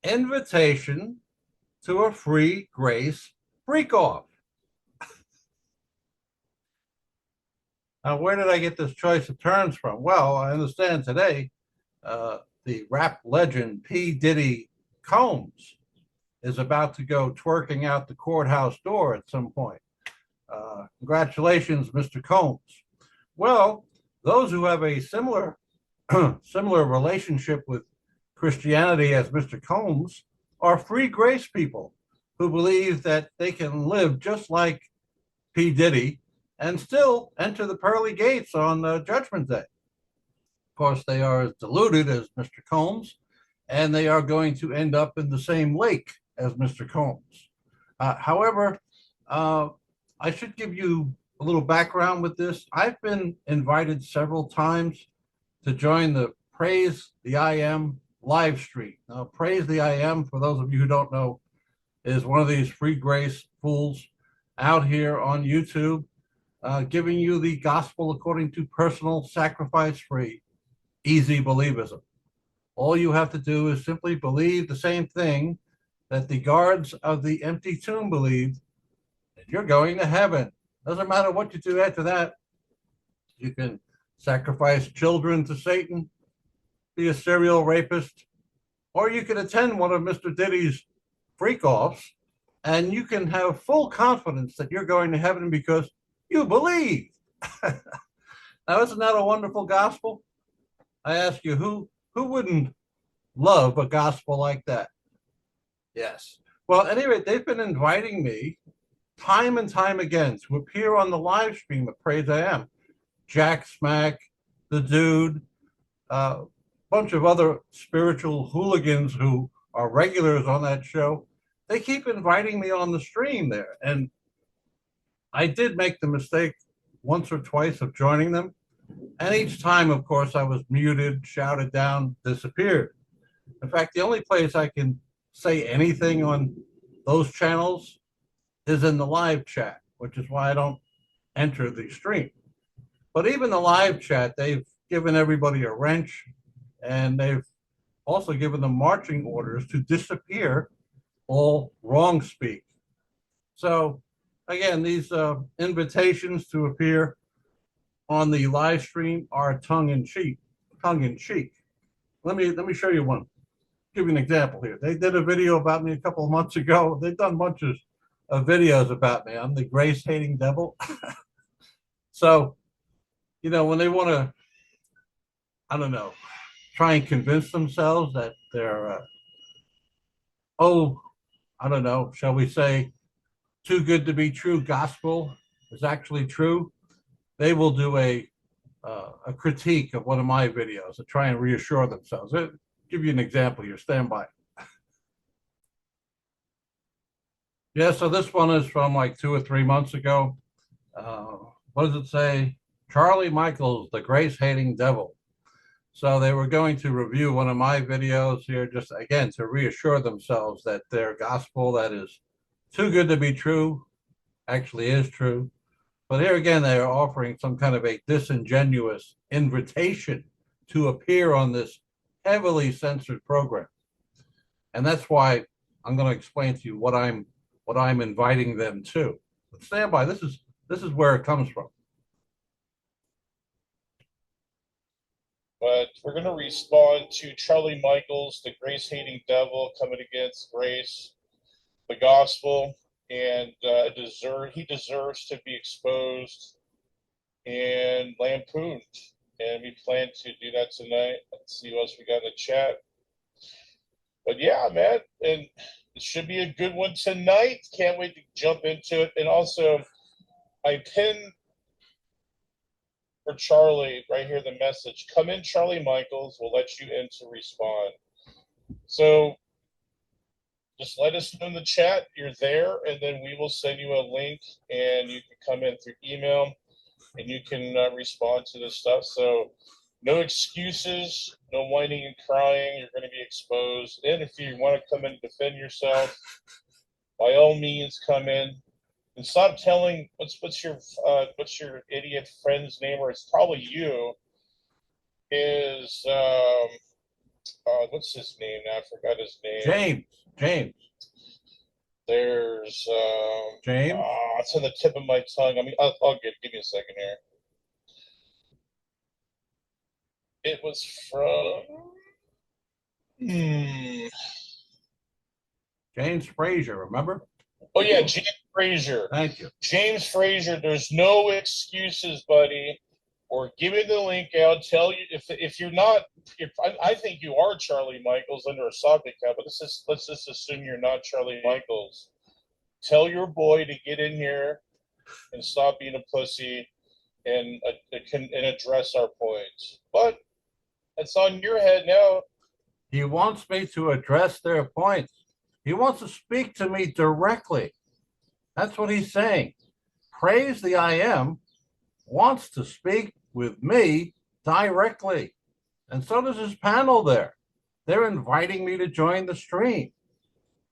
invitation to a free Grace FREAKOFF. Now, where did I get this choice of terms from? Well, I understand today the rap legend P. Diddy Combs is about to go twerking out the courthouse door at some point. Congratulations, Mr. Combs. Well, those who have a similar relationship with Christianity as Mr. Combs are free grace people who believe that they can live just like P. Diddy and still enter the pearly gates on Judgment Day. Of course, they are as deluded as Mr. Combs, and they are going to end up in the same lake as Mr. Combs. However, I should give you a little background with this. I've been invited several times to join the Praise the I Am live stream. Now, Praise the I Am, for those of you who don't know, is one of these free grace fools out here on YouTube, giving you the gospel according to personal sacrifice free, easy believism. All you have to do is simply believe the same thing that the guards of the empty tomb believed, and you're going to heaven. Doesn't matter what you do after that. You can sacrifice children to Satan, be a serial rapist, or you can attend one of Mr. Diddy's freak-offs, and you can have full confidence that you're going to heaven because you believe. Now, isn't that a wonderful gospel? I ask you, who wouldn't love a gospel like that? Yes. Well, anyway, they've been inviting me time and time again to appear on the live stream of Praise I Am. Jack Smack, the Dude, a bunch of other spiritual hooligans who are regulars on that show. They keep inviting me on the stream there. And I did make the mistake once or twice of joining them. And each time, of course, I was muted, shouted down, disappeared. In fact, the only place I can say anything on those channels is in the live chat, which is why I don't enter the stream. But even the live chat, they've given everybody a wrench, and they've also given them marching orders to disappear all wrong speak. So again, these invitations to appear on the live stream are tongue in cheek. Tongue in cheek. Let me show you one. Give you an example here. They did a video about me a couple of months ago. They've done bunches of videos about me. I'm the grace hating devil. So, when they want to, I don't know, try and convince themselves that they're, I don't know, shall we say, too good to be true gospel is actually true, they will do a critique of one of my videos to try and reassure themselves. I'll give you an example here. Stand by. Yeah, so this one is from like 2 or 3 months ago. What does it say? Charlie Michaels, the grace-hating devil. So they were going to review one of my videos here, just again to reassure themselves that their gospel that is too good to be true actually is true. But here again, they are offering some kind of a disingenuous invitation to appear on this heavily censored program. And that's why I'm going to explain to you what I'm inviting them to. But stand by. This is where it comes from. But we're going to respond to Charlie Michaels, the grace-hating devil, coming against grace, the gospel, and he deserves to be exposed and lampooned. And we plan to do that tonight. Let's see what else we got in the chat. But yeah, man, and it should be a good one tonight. Can't wait to jump into it. And also, I pinned for Charlie right here the message. Come in, Charlie Michaels. We'll let you in to respond. So just let us know in the chat you're there, and then we will send you a link, and you can come in through email, and you can respond to this stuff. So no excuses, no whining and crying. You're going to be exposed. And if you want to come in and defend yourself, by all means, come in. And stop telling what's your idiot friend's name, or it's probably you, is what's his name now? I forgot his name. James. There's James. it's on the tip of my tongue. I mean, I'll give me a second here. It was from James Frazier, remember? Oh yeah, James Frazier. Thank you. James Frazier, there's no excuses, buddy. Or give me the link out. Tell you if you're not. I think you are Charlie Michaels under a sock account, but let's just assume you're not Charlie Michaels. Tell your boy to get in here and stop being a pussy and address our points. But it's on your head now. He wants me to address their points. He wants to speak to me directly. That's what he's saying. Praise the I Am wants to speak with me directly. And so does his panel there. They're inviting me to join the stream.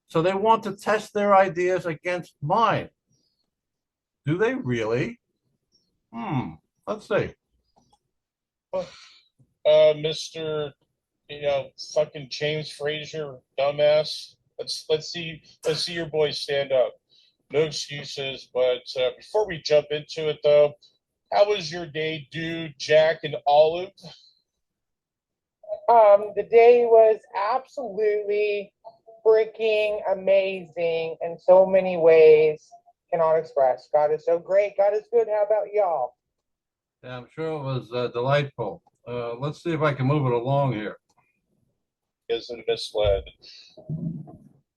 So they want to test their ideas against mine. Do they really? Let's see. Mr. Fucking James Frazier, dumbass. Let's see your boys stand up. No excuses, but before we jump into it, though, how was your day, dude, Jack and Olive? The day was absolutely freaking amazing in so many ways. Cannot express. God is so great. God is good. How about y'all? Yeah, I'm sure it was delightful. Let's see if I can move it along here. Isn't misled.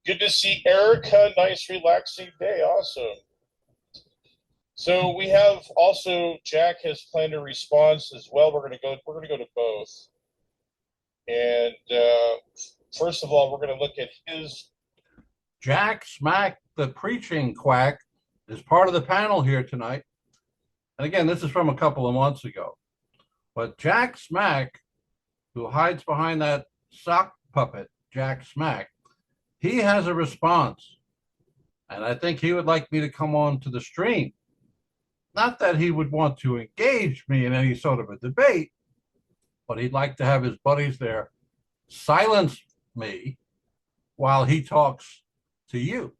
Good to see Erica. Nice, relaxing day. Awesome. So we have also Jack has planned a response as well. We're gonna go to both. And first of all, we're gonna look at his. Jack Smack, the preaching quack, is part of the panel here tonight. And again, this is from a couple of months ago. But Jack Smack, who hides behind that sock puppet, Jack Smack, he has a response. And I think he would like me to come on to the stream. Not that he would want to engage me in any sort of a debate, but he'd like to have his buddies there silence me while he talks to you.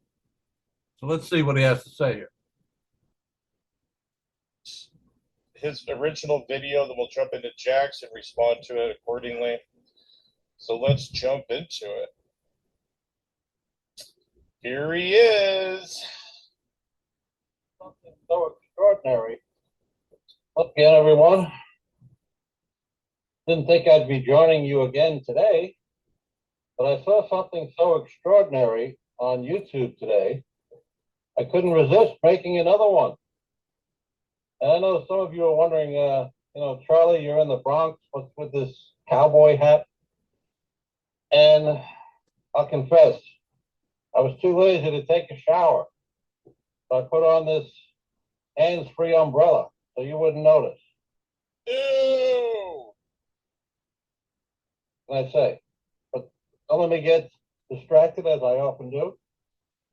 So let's see what he has to say here. His original video, then we'll jump into Jack's and respond to it accordingly. So let's jump into it. Here he is. Something so extraordinary. Again, everyone. Didn't think I'd be joining you again today, but I saw something so extraordinary on YouTube today, I couldn't resist making another one. And I know some of you are wondering, Charlie, you're in the Bronx, what's with this cowboy hat? And I'll confess, I was too lazy to take a shower. So I put on this hands-free umbrella so you wouldn't notice. Ew. Can I say? But don't let me get distracted as I often do.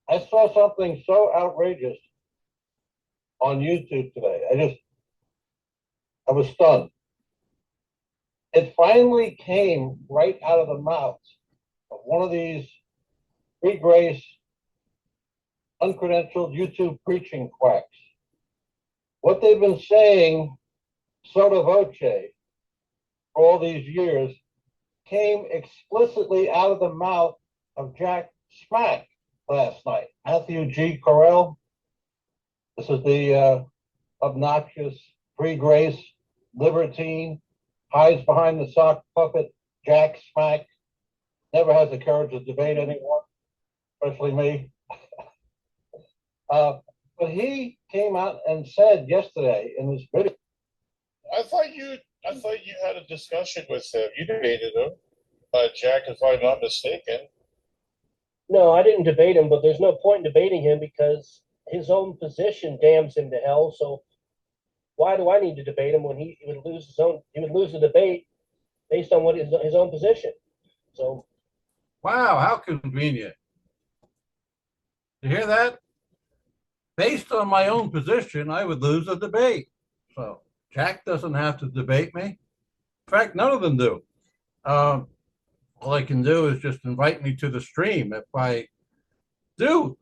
I saw something so outrageous on YouTube today. I was stunned. It finally came right out of the mouth of one of these free grace, uncredentialed YouTube preaching quacks. What they've been saying sotto voce for all these years came explicitly out of the mouth of Jack Smack last night. Matthew G. Correll. This is the obnoxious, free grace, libertine, hides behind the sock puppet, Jack Smack. Never has the courage to debate anyone, especially me. But he came out and said yesterday in this video. I thought you had a discussion with him. You debated him, Jack, if I'm not mistaken. No, I didn't debate him, but there's no point in debating him because his own position damns him to hell. So why do I need to debate him when he would lose the debate based on what his own position? So Wow, how convenient. You hear that? Based on my own position, I would lose a debate. So Jack doesn't have to debate me. In fact, none of them do. all I can do is just invite me to the stream. If I do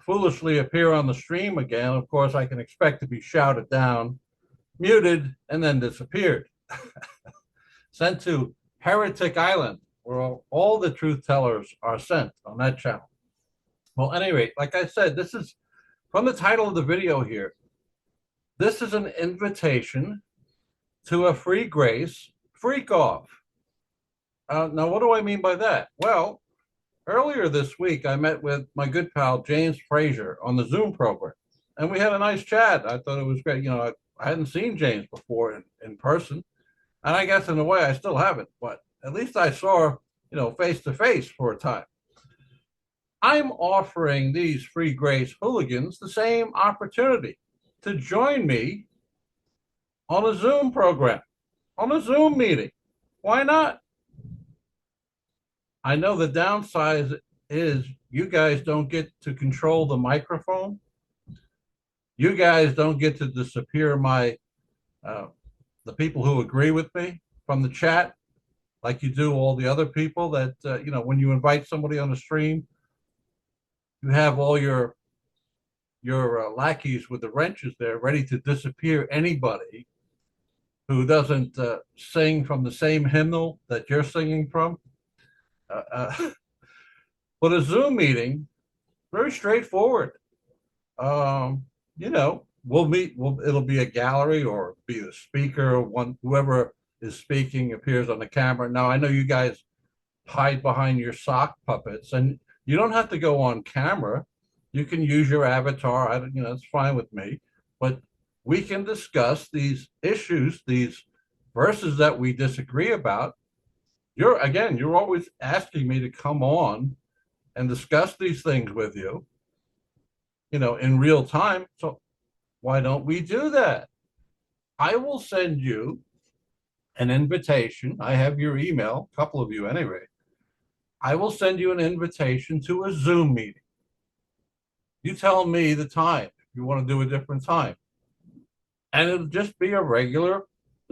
foolishly appear on the stream again, of course, I can expect to be shouted down, muted, and then disappeared. Sent to Heretic Island, where all the truth tellers are sent on that channel. Well, at any rate, like I said, this is from the title of the video here. This is an invitation to a free grace freak off. Now, what do I mean by that? Well, earlier this week, I met with my good pal, James Frazier, on the Zoom program, and we had a nice chat. I thought it was great. You know, I hadn't seen James before in person, and I guess in a way I still haven't, but at least I saw, you know, face to face for a time. I'm offering these free grace hooligans the same opportunity to join me on a Zoom program, on a Zoom meeting. Why not? I know the downside is you guys don't get to control the microphone. You guys don't get to disappear my the people who agree with me from the chat, like you do all the other people that you know, when you invite somebody on the stream, you have all your lackeys with the wrenches there ready to disappear anybody who doesn't sing from the same hymnal that you're singing from. But a Zoom meeting, very straightforward. You know, we'll meet. It'll be a gallery or be the speaker. Whoever is speaking appears on the camera. Now, I know you guys hide behind your sock puppets, and you don't have to go on camera. You can use your avatar. You know, it's fine with me. But we can discuss these issues, these verses that we disagree about. You're always asking me to come on and discuss these things with you, you know, in real time. So why don't we do that? I will send you an invitation. I have your email, a couple of you anyway. I will send you an invitation to a Zoom meeting. You tell me the time, if you want to do a different time. And it'll just be a regular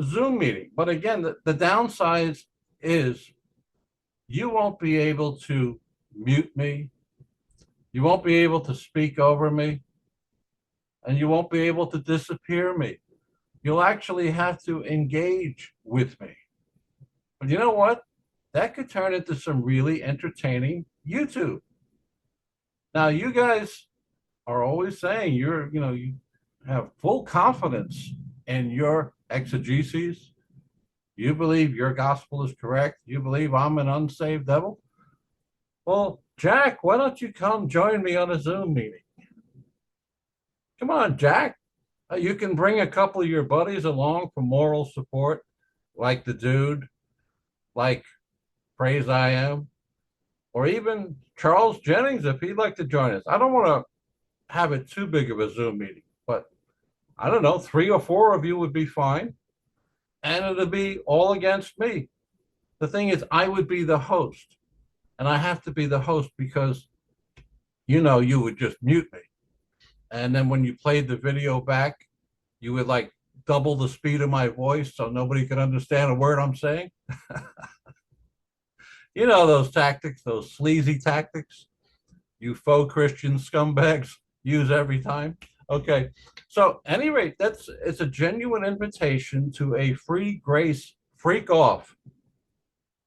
Zoom meeting. But again, the downside is you won't be able to mute me. You won't be able to speak over me. And you won't be able to disappear me. You'll actually have to engage with me. But you know what? That could turn into some really entertaining YouTube. Now, you guys are always saying you have full confidence in your exegesis. You believe your gospel is correct. You believe I'm an unsaved devil. Well, Jack, why don't you come join me on a Zoom meeting? Come on, Jack. You can bring a couple of your buddies along for moral support, like the dude, like Praise I Am, or even Charles Jennings, if he'd like to join us. I don't want to have it too big of a Zoom meeting, but I don't know, 3 or 4 of you would be fine. And it'll be all against me. The thing is, I would be the host. And I have to be the host because, you know, you would just mute me. And then when you played the video back, you would like double the speed of my voice so nobody could understand a word I'm saying. You know those tactics, those sleazy tactics you faux Christian scumbags use every time. Okay, so at any rate, it's a genuine invitation to a free grace freak off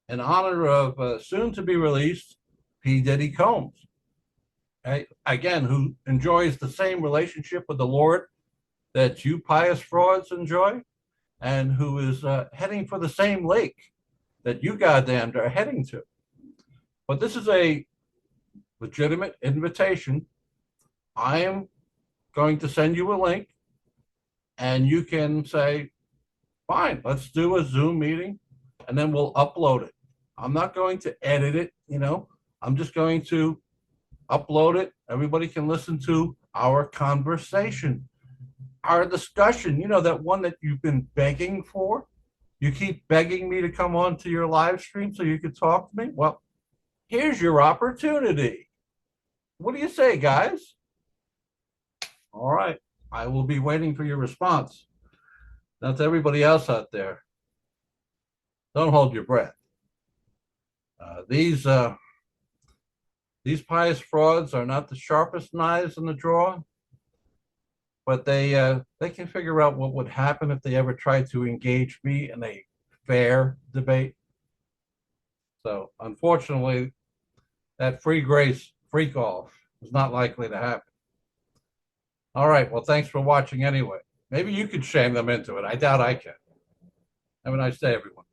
in honor of soon to be released P. Diddy Combs. Okay? Again, who enjoys the same relationship with the Lord that you pious frauds enjoy, and who is heading for the same lake that you goddamned are heading to. But this is a legitimate invitation. I am going to send you a link, and you can say, fine, let's do a Zoom meeting, and then we'll upload it. I'm not going to edit it, you know. I'm just going to upload it. Everybody can listen to our conversation, our discussion, you know, that one that you've been begging for. You keep begging me to come on to your live stream so you could talk to me. Well, here's your opportunity. What do you say, guys? All right. I will be waiting for your response. Now, to everybody else out there, don't hold your breath. These pious frauds are not the sharpest knives in the drawer, but they can figure out what would happen if they ever tried to engage me in a fair debate. So unfortunately, that free grace freak off is not likely to happen. All right. Well, thanks for watching anyway. Maybe you could shame them into it. I doubt I can. Have a nice day, everyone.